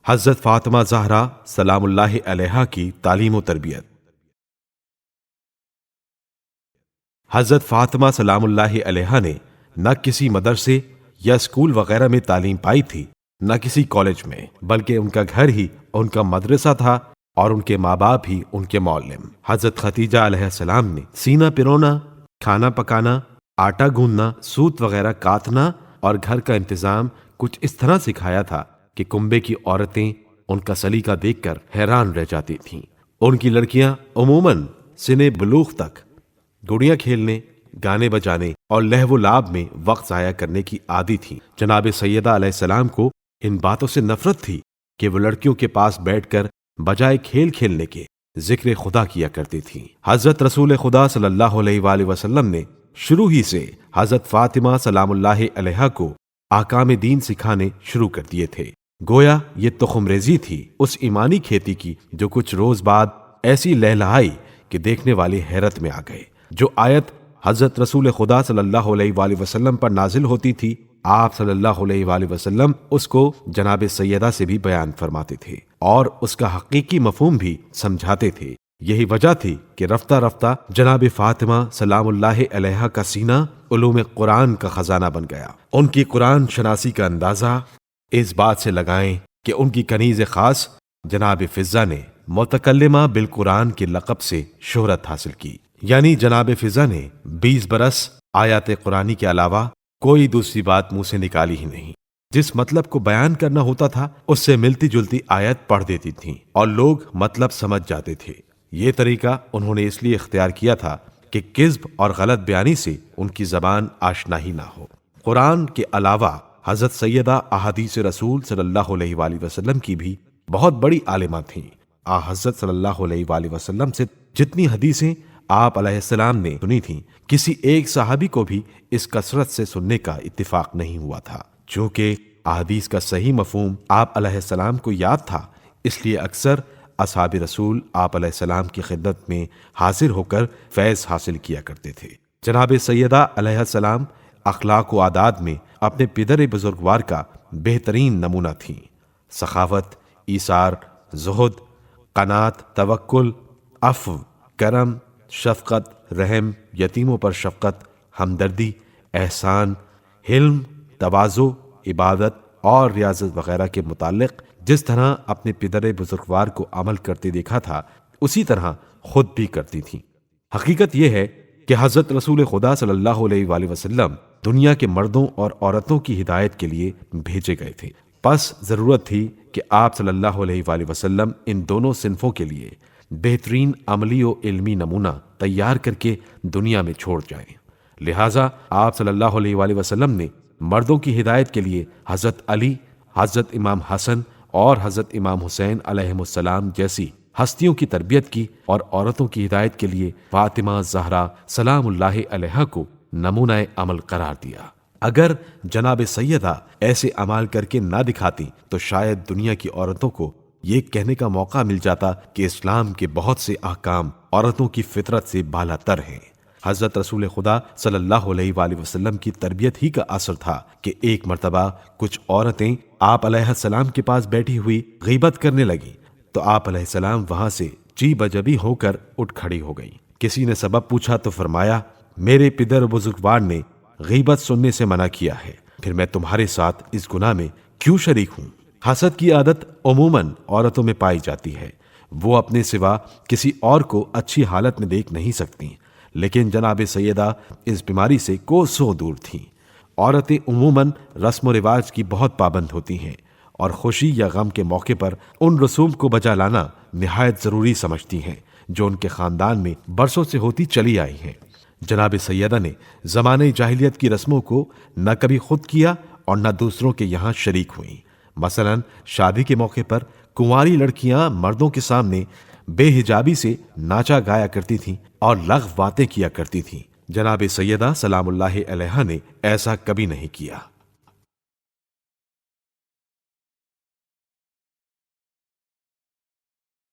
حضرت فاطمہ زہرا سلام اللہ علیہا کی تعلیم و تربیت۔ حضرت فاطمہ سلام اللہ علیہا نے نہ کسی مدرسے یا اسکول وغیرہ میں تعلیم پائی تھی، نہ کسی کالج میں، بلکہ ان کا گھر ہی ان کا مدرسہ تھا اور ان کے ماں باپ ہی ان کے معلم۔ حضرت خدیجہ علیہ السلام نے سینہ پرونا، کھانا پکانا، آٹا گوندنا، سوت وغیرہ کاتنا اور گھر کا انتظام کچھ اس طرح سکھایا تھا کہ کنبے کی عورتیں ان کا سلیقہ دیکھ کر حیران رہ جاتی تھیں۔ ان کی لڑکیاں عموماً سن بلوغ تک گڑیاں کھیلنے، گانے بجانے اور لہو و لعب میں وقت ضائع کرنے کی عادی تھیں۔ جناب سیدہ علیہ السلام کو ان باتوں سے نفرت تھی کہ وہ لڑکیوں کے پاس بیٹھ کر بجائے کھیل کھیلنے کے ذکر خدا کیا کرتی تھیں۔ حضرت رسول خدا صلی اللہ علیہ وآلہ وسلم نے شروع ہی سے حضرت فاطمہ سلام اللہ علیہا کو احکام دین سکھانے شروع کر دیے تھے۔ گویا یہ تخم ریزی تھی اس ایمانی کھیتی کی جو کچھ روز بعد ایسی لہلہائی کہ دیکھنے والے حیرت میں آ گئے۔ جو آیت حضرت رسول خدا صلی اللہ علیہ وآلہ وسلم پر نازل ہوتی تھی، آپ صلی اللہ علیہ وآلہ وسلم اس کو جناب سیدہ سے بھی بیان فرماتے تھے اور اس کا حقیقی مفہوم بھی سمجھاتے تھے۔ یہی وجہ تھی کہ رفتہ رفتہ جناب فاطمہ سلام اللہ علیہا کا سینہ علوم قرآن کا خزانہ بن گیا۔ ان کی قرآن شناسی کا اندازہ اس بات سے لگائیں کہ ان کی کنیز خاص جناب فضہ نے متکلمہ بالقرآن کے لقب سے شہرت حاصل کی، یعنی جناب فضہ نے 20 برس آیات قرآنی کے علاوہ کوئی دوسری بات منہ سے نکالی ہی نہیں۔ جس مطلب کو بیان کرنا ہوتا تھا اس سے ملتی جلتی آیت پڑھ دیتی تھیں اور لوگ مطلب سمجھ جاتے تھے۔ یہ طریقہ انہوں نے اس لیے اختیار کیا تھا کہ کذب اور غلط بیانی سے ان کی زبان آشنا ہی نہ ہو۔ قرآن کے علاوہ حضرت سیدہ احادیث رسول صلی اللہ علیہ وآلہ وسلم کی بھی بہت بڑی عالمہ تھیں۔ حضرت صلی اللہ علیہ وآلہ وسلم سے جتنی حدیثیں آپ علیہ السلام نے سنی تھیں، کسی ایک صحابی کو بھی اس کثرت سے سننے کا اتفاق نہیں ہوا تھا۔ چونکہ احادیث کا صحیح مفہوم آپ علیہ السلام کو یاد تھا، اس لیے اکثر اصحاب رسول آپ علیہ السلام کی خدمت میں حاضر ہو کر فیض حاصل کیا کرتے تھے۔ جناب سیدہ علیہ السلام اخلاق و عادات میں اپنے پدر بزرگوار کا بہترین نمونہ تھیں۔ سخاوت، ایثار، زہد، قناعت، توکل، عفو، کرم، شفقت، رحم، یتیموں پر شفقت، ہمدردی، احسان، حلم، تواضع، عبادت اور ریاضت وغیرہ کے متعلق جس طرح اپنے پدر بزرگوار کو عمل کرتے دیکھا تھا، اسی طرح خود بھی کرتی تھیں۔ حقیقت یہ ہے کہ حضرت رسول خدا صلی اللہ علیہ وآلہ وسلم دنیا کے مردوں اور عورتوں کی ہدایت کے لیے بھیجے گئے تھے، پس ضرورت تھی کہ آپ صلی اللہ علیہ وآلہ وسلم ان دونوں صنفوں کے لیے بہترین عملی و علمی نمونہ تیار کر کے دنیا میں چھوڑ جائیں۔ لہٰذا آپ صلی اللہ علیہ وآلہ وسلم نے مردوں کی ہدایت کے لیے حضرت علی، حضرت امام حسن اور حضرت امام حسین علیہم السلام جیسی ہستیوں کی تربیت کی اور عورتوں کی ہدایت کے لیے فاطمہ زہرا سلام اللہ علیہا کو نمونہ عمل قرار دیا۔ اگر جناب سیدہ ایسے عمال کر کے نہ دکھاتی تو شاید دنیا کی عورتوں کو یہ کہنے کا موقع مل جاتا کہ اسلام کے بہت سے احکام عورتوں کی فطرت سے بالا تر ہیں۔ حضرت رسول خدا صلی اللہ علیہ وآلہ وسلم کی تربیت ہی کا اثر تھا کہ ایک مرتبہ کچھ عورتیں آپ علیہ السلام کے پاس بیٹھی ہوئی غیبت کرنے لگیں تو آپ علیہ السلام وہاں سے جی بجبی ہو کر اٹھ کھڑی ہو گئیں۔ کسی نے سبب پوچھا تو فرمایا، میرے پدر بزرگوار نے غیبت سننے سے منع کیا ہے، پھر میں تمہارے ساتھ اس گناہ میں کیوں شریک ہوں؟ حسد کی عادت عموماً عورتوں میں پائی جاتی ہے، وہ اپنے سوا کسی اور کو اچھی حالت میں دیکھ نہیں سکتی، لیکن جناب سیدہ اس بیماری سے کوسوں دور تھیں۔ عورتیں عموماً رسم و رواج کی بہت پابند ہوتی ہیں اور خوشی یا غم کے موقع پر ان رسوم کو بجا لانا نہایت ضروری سمجھتی ہیں جو ان کے خاندان میں برسوں سے ہوتی چلی آئی ہیں۔ جناب سیدہ نے زمانہ جاہلیت کی رسموں کو نہ کبھی خود کیا اور نہ دوسروں کے یہاں شریک ہوئیں۔ مثلا شادی کے موقع پر کنواری لڑکیاں مردوں کے سامنے بے حجابی سے ناچا گایا کرتی تھیں اور لغو باتیں کیا کرتی تھیں۔ جناب سیدہ سلام اللہ علیہا نے ایسا کبھی نہیں کیا۔